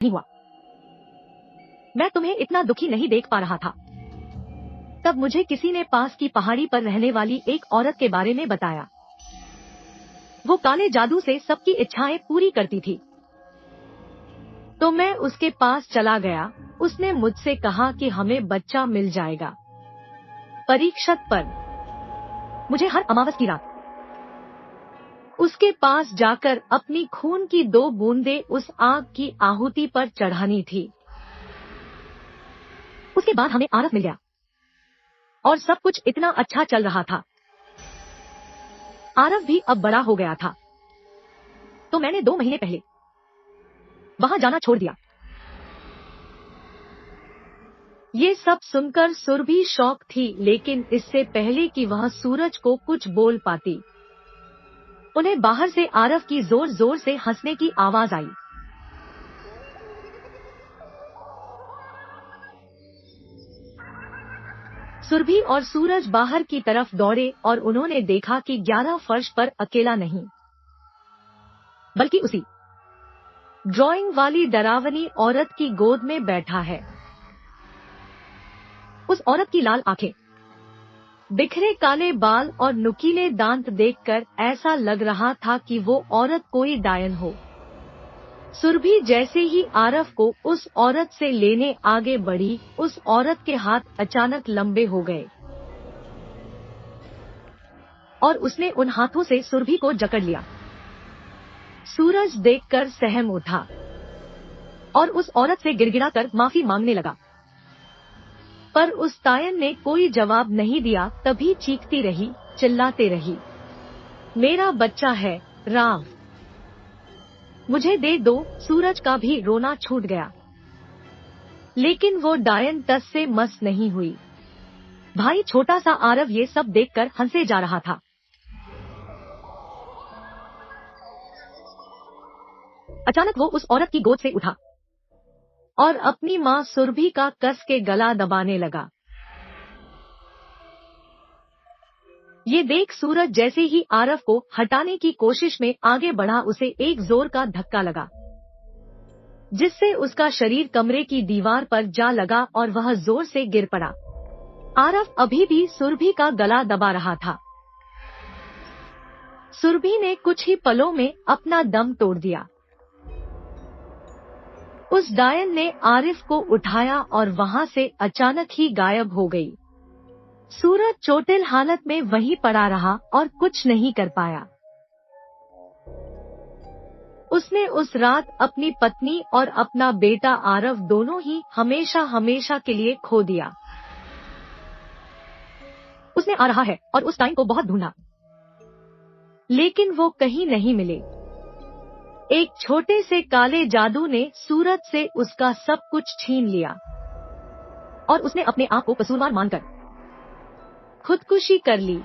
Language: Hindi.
नहीं हुआ। मैं तुम्हें इतना दुखी नहीं देख पा रहा था। तब मुझे किसी ने पास की पहाड़ी पर रहने वाली एक औरत के बारे में बताया। वो काले जादू से सबकी इच्छाएं पूरी करती थी। तो मैं उसके पास चला गया। उसने मुझसे कहा कि हमें बच्चा मिल जाएगा परीक्षक पर। मुझे हर अमावस की रात उसके पास जाकर अपनी खून की 2 बूंदें उस आग की आहुति पर चढ़ानी थी। उसके बाद हमें आरव मिल गया और सब कुछ इतना अच्छा चल रहा था। आरव भी अब बड़ा हो गया था। तो मैंने 2 महीने पहले वहां जाना छोड़ दिया। ये सब सुनकर सुरभि शॉक थी, लेकिन इससे पहले कि वह सूरज को कुछ बोल पाती, उन्हें बाहर से आरव की जोर जोर से हंसने की आवाज आई। सुरभि और सूरज बाहर की तरफ दौड़े और उन्होंने देखा कि 11 फर्श पर अकेला नहीं, बल्कि उसी ड्राइंग वाली डरावनी औरत की गोद में बैठा है। उस औरत की लाल आंखें, बिखरे काले बाल और नुकीले दांत देखकर ऐसा लग रहा था कि वो औरत कोई डायन हो। सुरभि जैसे ही आरव को उस औरत से लेने आगे बढ़ी, उस औरत के हाथ अचानक लंबे हो गए और उसने उन हाथों से सुरभि को जकड़ लिया। सूरज देखकर सहम उठा और उस औरत से गिड़गिड़ाकर माफी मांगने लगा, पर उस तायन ने कोई जवाब नहीं दिया। तभी चीखती रही, चिल्लाते रही, मेरा बच्चा है राव, मुझे दे दो। सूरज का भी रोना छूट गया, लेकिन वो डायन टस से मस नहीं हुई। भाई छोटा सा आरव ये सब देखकर हंसे जा रहा था। अचानक वो उस औरत की गोद से उठा और अपनी मां सुरभि का कस के गला दबाने लगा। ये देख सूरज जैसे ही आरव को हटाने की कोशिश में आगे बढ़ा, उसे एक जोर का धक्का लगा, जिससे उसका शरीर कमरे की दीवार पर जा लगा और वह जोर से गिर पड़ा। आरव अभी भी सुरभि का गला दबा रहा था। सुरभि ने कुछ ही पलों में अपना दम तोड़ दिया। उस डायन ने आरिफ को उठाया और वहां से अचानक ही गायब हो गई। सूरज चोटिल हालत में वहीं पड़ा रहा और कुछ नहीं कर पाया। उसने उस रात अपनी पत्नी और अपना बेटा आरव दोनों ही हमेशा हमेशा के लिए खो दिया। उसने आ रहा है और उस टाइम को बहुत ढूंढा, लेकिन वो कहीं नहीं मिले। एक छोटे से काले जादू ने सूरज से उसका सब कुछ छीन लिया और उसने अपने आप को कसूरवार मानकर खुदकुशी कर ली।